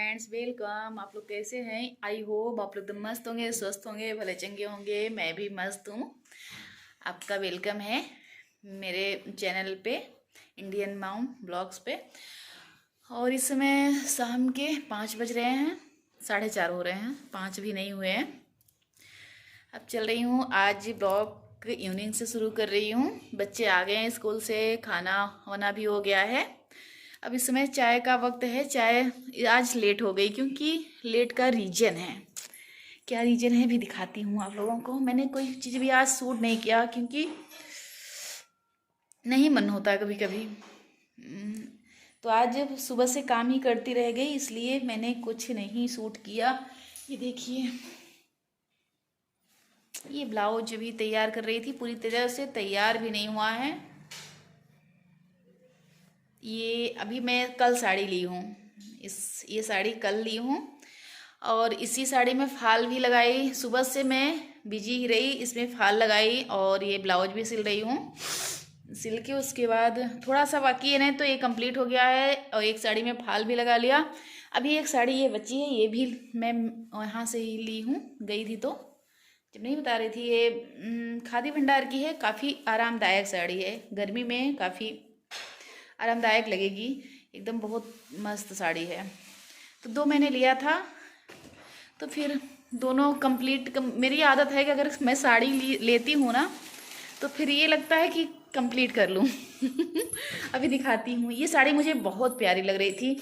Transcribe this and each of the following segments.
Friends, welcome. आप लोग कैसे हैं? आई होप आप लोग एकदम मस्त होंगे, स्वस्थ होंगे, भले चंगे होंगे। मैं भी मस्त हूँ। आपका वेलकम है मेरे चैनल पे, इंडियन मॉम ब्लॉग्स पे। और इस समय शाम के 5 बज रहे हैं, 4:30 हो रहे हैं, 5 भी नहीं हुए हैं। अब चल रही हूँ, आज ब्लॉग इवनिंग से शुरू कर रही हूँ। बच्चे आ गए हैं स्कूल से, खाना वाना भी हो गया है। अब इस समय चाय का वक्त है। चाय आज लेट हो गई, क्योंकि लेट का रीजन है। क्या रीजन है भी दिखाती हूँ आप लोगों को। मैंने कोई चीज़ भी आज शूट नहीं किया, क्योंकि नहीं मन होता कभी कभी। तो आज सुबह से काम ही करती रह गई, इसलिए मैंने कुछ नहीं शूट किया। ये देखिए, ये ब्लाउज भी तैयार कर रही थी, पूरी तरह से तैयार भी नहीं हुआ है। ये अभी मैं कल साड़ी ली हूँ, ये साड़ी कल ली हूँ। और इसी साड़ी में फाल भी लगाई। सुबह से मैं बिजी ही रही, इसमें फाल लगाई और ये ब्लाउज भी सिल रही हूँ। सिल के उसके बाद थोड़ा सा बाकी है, नहीं तो ये कंप्लीट हो गया है। और एक साड़ी में फाल भी लगा लिया। अभी एक साड़ी ये बची है, ये भी मैं वहाँ से ही ली हूँ, गई थी तो जब नहीं बता रही थी। ये खादी भंडार की है, काफ़ी आरामदायक साड़ी है, गर्मी में काफ़ी आरामदायक लगेगी एकदम, बहुत मस्त साड़ी है। तो 2 महीने लिया था, तो फिर दोनों कंप्लीट मेरी आदत है कि अगर मैं साड़ी लेती हूँ ना, तो फिर ये लगता है कि कंप्लीट कर लूँ। अभी दिखाती हूँ। ये साड़ी मुझे बहुत प्यारी लग रही थी,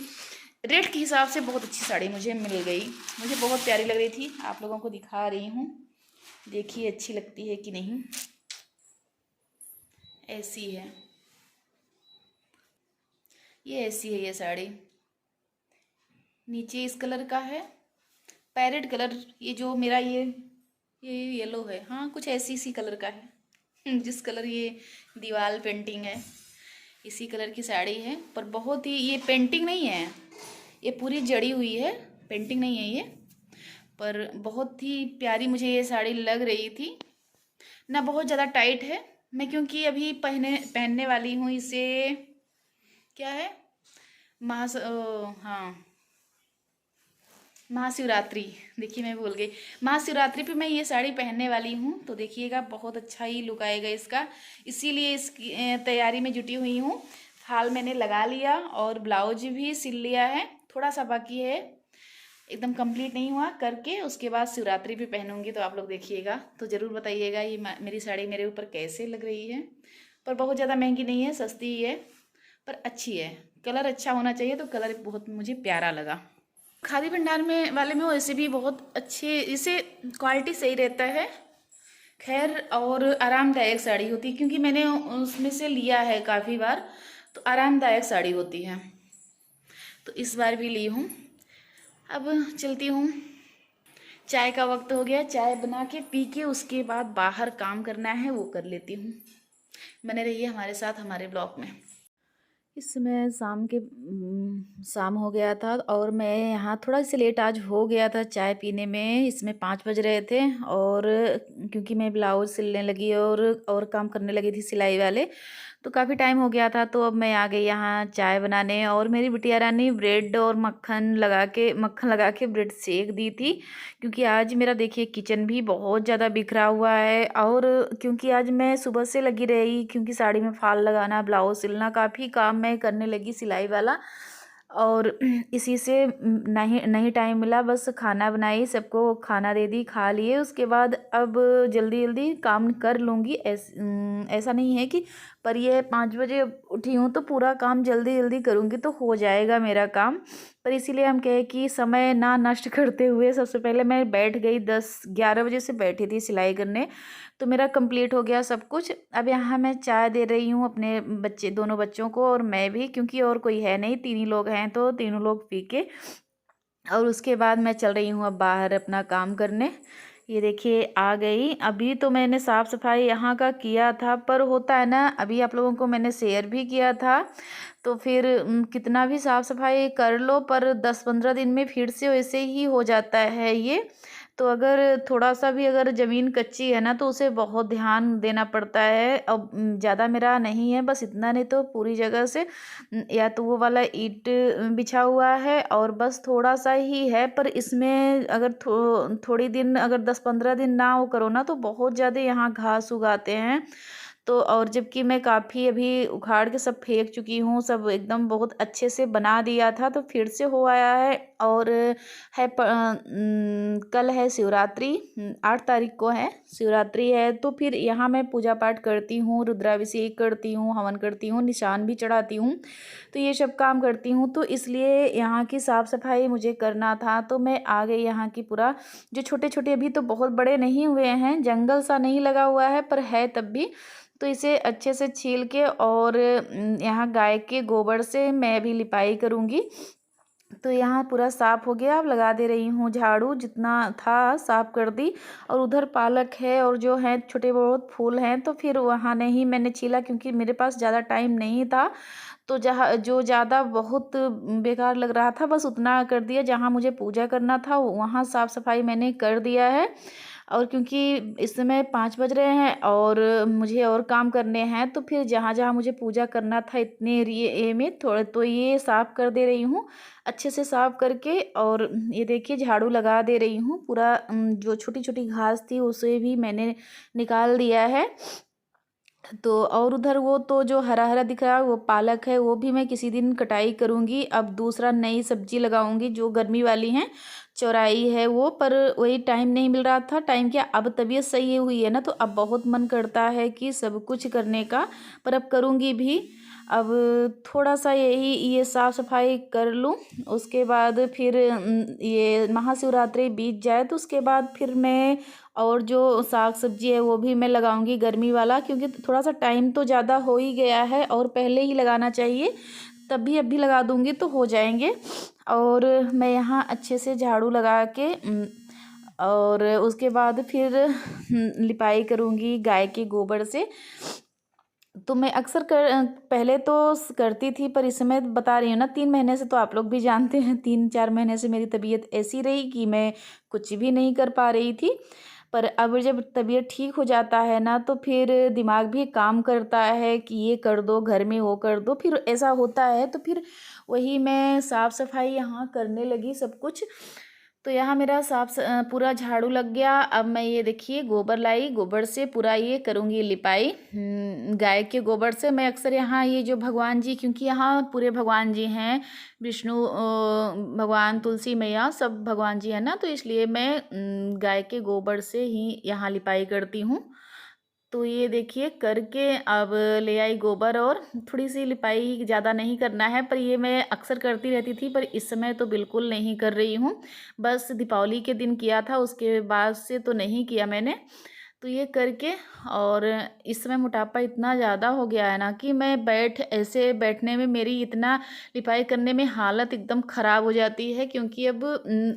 रेट के हिसाब से बहुत अच्छी साड़ी मुझे मिल गई। मुझे बहुत प्यारी लग रही थी, आप लोगों को दिखा रही हूँ, देखिए अच्छी लगती है कि नहीं। ऐसी है, ये ऐसी है ये साड़ी। नीचे इस कलर का है, पैरेट कलर। ये जो मेरा ये येलो है, हाँ कुछ ऐसी सी कलर का है। जिस कलर ये दीवार पेंटिंग है, इसी कलर की साड़ी है। पर बहुत ही, ये पेंटिंग नहीं है, ये पूरी जड़ी हुई है, पेंटिंग नहीं है ये। पर बहुत ही प्यारी मुझे ये साड़ी लग रही थी ना। बहुत ज़्यादा टाइट है, मैं क्योंकि अभी पहनने वाली हूँ इसे। क्या है, हाँ, महाशिवरात्रि। देखिए मैं भूल गई, महाशिवरात्रि पे मैं ये साड़ी पहनने वाली हूँ। तो देखिएगा, बहुत अच्छा ही लुक आएगा इसका, इसीलिए इसकी तैयारी में जुटी हुई हूँ। फाल मैंने लगा लिया और ब्लाउज भी सिल लिया है, थोड़ा सा बाकी है, एकदम कंप्लीट नहीं हुआ। करके उसके बाद शिवरात्रि पे पहनूंगी, तो आप लोग देखिएगा तो ज़रूर बताइएगा ये मेरी साड़ी मेरे ऊपर कैसे लग रही है। पर बहुत ज़्यादा महंगी नहीं है, सस्ती ही है, पर अच्छी है। कलर अच्छा होना चाहिए, तो कलर बहुत मुझे प्यारा लगा। खादी भंडार में वाले में वैसे भी बहुत अच्छे, इसे क्वालिटी सही रहता है खैर, और आरामदायक साड़ी होती है, क्योंकि मैंने उसमें से लिया है काफ़ी बार, तो आरामदायक साड़ी होती है। तो इस बार भी ली हूँ। अब चलती हूँ, चाय का वक्त हो गया, चाय बना के पी के उसके बाद बाहर काम करना है, वो कर लेती हूँ। बने रहिए हमारे साथ, हमारे ब्लॉग में। इस समय शाम हो गया था, और मैं यहाँ थोड़ा सा लेट आज हो गया था चाय पीने में। इसमें 5 बज रहे थे, और क्योंकि मैं ब्लाउज सिलने लगी और काम करने लगी थी सिलाई वाले, तो काफ़ी टाइम हो गया था। तो अब मैं आ गई यहाँ चाय बनाने, और मेरी बिटिया रानी ब्रेड और मक्खन लगा के ब्रेड सेक दी थी। क्योंकि आज मेरा देखिए किचन भी बहुत ज़्यादा बिखरा हुआ है, और क्योंकि आज मैं सुबह से लगी रही, क्योंकि साड़ी में फाल लगाना, ब्लाउज सिलना, काफ़ी काम मैं करने लगी सिलाई वाला। और इसी से नहीं नहीं टाइम मिला, बस खाना बनाई, सबको खाना दे दी, खा लिए। उसके बाद अब जल्दी जल्दी काम कर लूँगी। ऐसा नहीं है कि, पर ये 5 बजे उठी हूँ तो पूरा काम जल्दी जल्दी करूँगी तो हो जाएगा मेरा काम। पर इसीलिए हम कहे कि समय ना नष्ट करते हुए सबसे पहले मैं बैठ गई, 10-11 बजे से बैठी थी सिलाई करने, तो मेरा कंप्लीट हो गया सब कुछ। अब यहाँ मैं चाय दे रही हूँ अपने दोनों बच्चों को, और मैं भी, क्योंकि और कोई है नहीं, 3 ही लोग हैं, तो तीनों लोग पी के, और उसके बाद मैं चल रही हूँ अब बाहर अपना काम करने। ये देखिए आ गई। अभी तो मैंने साफ़ सफाई यहाँ का किया था, पर होता है ना, अभी आप लोगों को मैंने शेयर भी किया था, तो फिर कितना भी साफ़ सफाई कर लो, पर 10-15 दिन में फिर से वैसे ही हो जाता है ये। तो अगर थोड़ा-सा भी अगर ज़मीन कच्ची है ना तो उसे बहुत ध्यान देना पड़ता है। अब ज़्यादा मेरा नहीं है, बस इतना नहीं तो पूरी जगह से या तो वो वाला ईंट बिछा हुआ है और बस थोड़ा-सा ही है। पर इसमें अगर थोड़ी दिन अगर 10-15 दिन ना वो करो ना तो बहुत ज़्यादा यहाँ घास उग आते हैं। तो और जबकि मैं काफ़ी अभी उखाड़ के सब फेंक चुकी हूँ, सब एकदम बहुत अच्छे से बना दिया था, तो फिर से हो आया है। और कल है शिवरात्रि, 8 तारीख को है शिवरात्रि है, तो फिर यहाँ मैं पूजा पाठ करती हूँ, रुद्राभिषेक करती हूँ, हवन करती हूँ, निशान भी चढ़ाती हूँ, तो ये सब काम करती हूँ। तो इसलिए यहाँ की साफ़ सफाई मुझे करना था, तो मैं आ गई यहाँ की पूरा जो छोटे छोटे, अभी तो बहुत बड़े नहीं हुए हैं, जंगल सा नहीं लगा हुआ है पर है तब भी। तो इसे अच्छे से छील के और यहाँ गाय के गोबर से मैं भी लिपाई करूँगी। तो यहाँ पूरा साफ़ हो गया, अब लगा दे रही हूँ झाड़ू, जितना था साफ़ कर दी। और उधर पालक है और जो है छोटे बहुत फूल हैं, तो फिर वहाँ नहीं मैंने छीला क्योंकि मेरे पास ज़्यादा टाइम नहीं था। तो जहाँ जो ज़्यादा बहुत बेकार लग रहा था बस उतना कर दिया, जहाँ मुझे पूजा करना था वहाँ साफ़ सफाई मैंने कर दिया है। और क्योंकि इस समय 5 बज रहे हैं और मुझे और काम करने हैं, तो फिर जहाँ जहाँ मुझे पूजा करना था इतने एरिए में थोड़े, तो ये साफ़ कर दे रही हूँ अच्छे से साफ़ करके। और ये देखिए झाड़ू लगा दे रही हूँ पूरा, जो छोटी छोटी घास थी उसे भी मैंने निकाल दिया है। तो और उधर वो तो जो हरा हरा दिख रहा है वो पालक है, वो भी मैं किसी दिन कटाई करूँगी। अब दूसरा नई सब्जी लगाऊंगी जो गर्मी वाली हैं, चौराई है वो, पर वही टाइम नहीं मिल रहा था। टाइम क्या, अब तबीयत सही हुई है ना, तो अब बहुत मन करता है कि सब कुछ करने का, पर अब करूँगी भी। अब थोड़ा सा यही ये साफ़ सफाई कर लूँ, उसके बाद फिर ये महाशिवरात्रि बीत जाए तो उसके बाद फिर मैं और जो साग सब्जी है वो भी मैं लगाऊंगी गर्मी वाला, क्योंकि थोड़ा सा टाइम तो ज़्यादा हो ही गया है और पहले ही लगाना चाहिए, तब भी अभी लगा दूंगी तो हो जाएंगे। और मैं यहाँ अच्छे से झाड़ू लगा के और उसके बाद फिर लिपाई करूँगी गाय के गोबर से। तो मैं अक्सर पहले तो करती थी, पर इस समय बता रही हूँ ना 3 महीने से, तो आप लोग भी जानते हैं 3-4 महीने से मेरी तबीयत ऐसी रही कि मैं कुछ भी नहीं कर पा रही थी। पर अब जब तबीयत ठीक हो जाता है ना तो फिर दिमाग भी काम करता है कि ये कर दो, घर में वो कर दो, फिर ऐसा होता है। तो फिर वही मैं साफ़ सफाई यहाँ करने लगी सब कुछ। तो यहाँ मेरा पूरा झाड़ू लग गया। अब मैं ये देखिए गोबर लाई, गोबर से पूरा ये करूँगी लिपाई। गाय के गोबर से मैं अक्सर यहाँ ये जो भगवान जी, क्योंकि यहाँ पूरे भगवान जी हैं, विष्णु भगवान, तुलसी मैया, सब भगवान जी हैं ना, तो इसलिए मैं गाय के गोबर से ही यहाँ लिपाई करती हूँ। तो ये देखिए करके अब ले आई गोबर, और थोड़ी सी लिपाई, ज़्यादा नहीं करना है, पर ये मैं अक्सर करती रहती थी, पर इस समय तो बिल्कुल नहीं कर रही हूँ। बस दीपावली के दिन किया था, उसके बाद से तो नहीं किया मैंने। तो ये करके, और इस समय मोटापा इतना ज़्यादा हो गया है ना कि मैं ऐसे बैठने में मेरी इतना लिपाई करने में हालत एकदम ख़राब हो जाती है, क्योंकि अब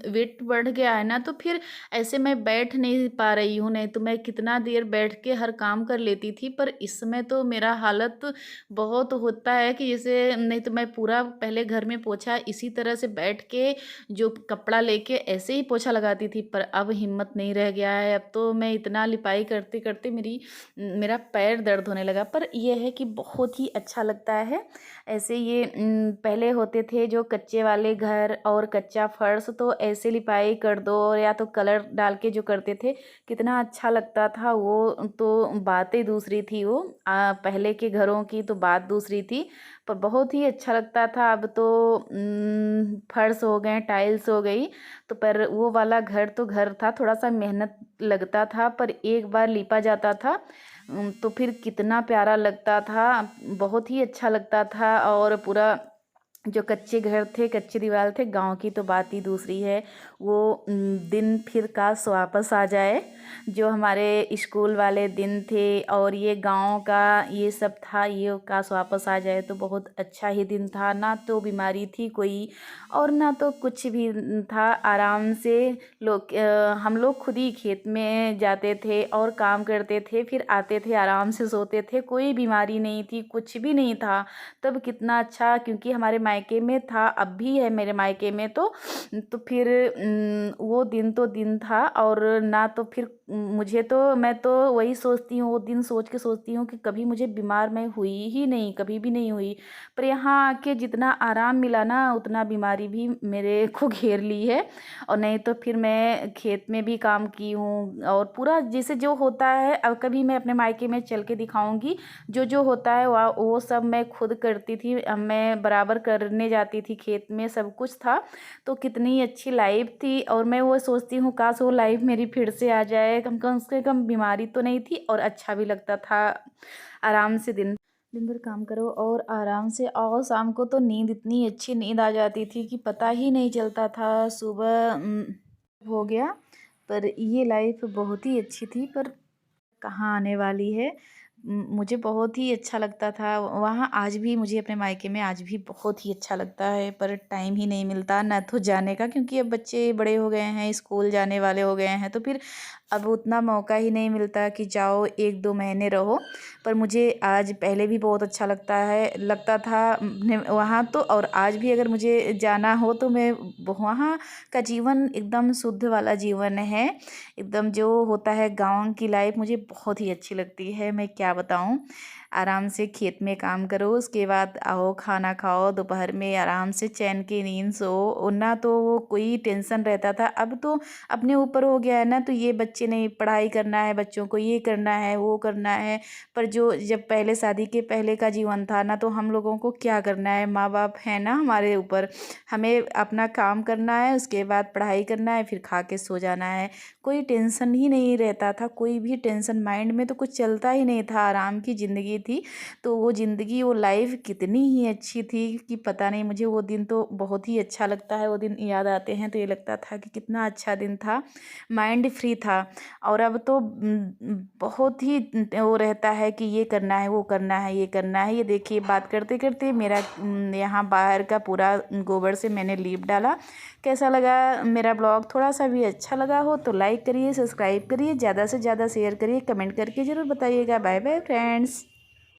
वेट बढ़ गया है ना, तो फिर ऐसे मैं बैठ नहीं पा रही हूँ। नहीं तो मैं कितना देर बैठ के हर काम कर लेती थी, पर इस समय तो मेरा हालत बहुत होता है कि जैसे, नहीं तो मैं पूरा पहले घर में पोछा इसी तरह से बैठ के जो कपड़ा लेके ऐसे ही पोछा लगाती थी, पर अब हिम्मत नहीं रह गया है। अब तो मैं इतना लिपाई करते करते मेरा पैर दर्द होने लगा। पर यह है कि बहुत ही अच्छा लगता है ऐसे। ये पहले होते थे जो कच्चे वाले घर और कच्चा फर्श, तो ऐसे लिपाई कर दो या तो कलर डाल के जो करते थे, कितना अच्छा लगता था। वो तो बातें दूसरी थी, वो पहले के घरों की तो बात दूसरी थी, पर बहुत ही अच्छा लगता था। अब तो फर्श हो गए, टाइल्स हो गई, तो पर वो वाला घर तो घर था, थोड़ा सा मेहनत लगता था, पर एक बार लिपा जाता था तो फिर कितना प्यारा लगता था, बहुत ही अच्छा लगता था। और पूरा जो कच्चे घर थे, कच्चे दीवार थे, गांव की तो बात ही दूसरी है। वो दिन फिर काश वापस आ जाए, जो हमारे स्कूल वाले दिन थे और ये गांव का ये सब था, ये काश वापस आ जाए तो बहुत अच्छा ही दिन था। ना तो बीमारी थी कोई और ना तो कुछ भी था, आराम से हम लोग खुद ही खेत में जाते थे और काम करते थे, फिर आते थे आराम से सोते थे, कोई बीमारी नहीं थी, कुछ भी नहीं था। तब कितना अच्छा, क्योंकि हमारे मायके में था, अब भी है मेरे मायके में। तो फिर वो दिन तो दिन था, और ना तो फिर मुझे तो, मैं तो वही सोचती हूँ, वो दिन सोच के सोचती हूँ कि कभी मुझे बीमार मैं हुई ही नहीं, कभी भी नहीं हुई। पर यहाँ आके जितना आराम मिला ना, उतना बीमारी भी मेरे को घेर ली है। और नहीं तो फिर मैं खेत में भी काम की हूँ, और पूरा जैसे जो होता है, अब कभी मैं अपने मायके में चल के दिखाऊंगी, जो जो होता है वो सब मैं खुद करती थी। मैं बराबर करने जाती थी, खेत में सब कुछ था। तो कितनी अच्छी लाइफ थी, और मैं वो सोचती हूँ काश वो लाइफ मेरी फिर से आ जाए। कम से कम बीमारी तो नहीं थी, और अच्छा भी लगता था। आराम से दिन दिन भर काम करो और आराम से आओ, शाम को तो नींद, इतनी अच्छी नींद आ जाती थी कि पता ही नहीं चलता था सुबह हो गया। पर ये लाइफ बहुत ही अच्छी थी, पर कहाँ आने वाली है। मुझे बहुत ही अच्छा लगता था वहाँ। आज भी मुझे अपने मायके में आज भी बहुत ही अच्छा लगता है, पर टाइम ही नहीं मिलता ना तो जाने का, क्योंकि अब बच्चे बड़े हो गए हैं, स्कूल जाने वाले हो गए हैं। तो फिर अब उतना मौका ही नहीं मिलता कि जाओ 1-2 महीने रहो। पर मुझे आज, पहले भी बहुत अच्छा लगता था वहाँ तो, और आज भी अगर मुझे जाना हो तो मैं, वहाँ का जीवन एकदम शुद्ध वाला जीवन है। एकदम जो होता है गाँव की लाइफ मुझे बहुत ही अच्छी लगती है, मैं क्या बताऊँ। आराम से खेत में काम करो, उसके बाद आओ खाना खाओ, दोपहर में आराम से चैन की नींद सो। और ना तो वो कोई टेंशन रहता था, अब तो अपने ऊपर हो गया है ना। तो ये बच्चे ने पढ़ाई करना है, बच्चों को ये करना है, वो करना है। पर जो जब पहले शादी के पहले का जीवन था ना, तो हम लोगों को क्या करना है, माँ बाप है ना हमारे ऊपर, हमें अपना काम करना है, उसके बाद पढ़ाई करना है, फिर खा के सो जाना है। कोई टेंशन ही नहीं रहता था, कोई भी टेंशन माइंड में तो कुछ चलता ही नहीं था, आराम की ज़िंदगी थी। तो वो ज़िंदगी, वो लाइफ कितनी ही अच्छी थी कि पता नहीं। मुझे वो दिन तो बहुत ही अच्छा लगता है, वो दिन याद आते हैं तो ये लगता था कि कितना अच्छा दिन था, माइंड फ्री था। और अब तो बहुत ही वो रहता है कि ये करना है, वो करना है, ये करना है। ये देखिए बात करते करते मेरा यहाँ बाहर का पूरा गोबर से मैंने लीप डाला। कैसा लगा मेरा ब्लॉग? थोड़ा सा भी अच्छा लगा हो तो लाइक करिए, सब्सक्राइब करिए, ज़्यादा से ज़्यादा शेयर करिए, कमेंट करके ज़रूर बताइएगा। Bye bye friends.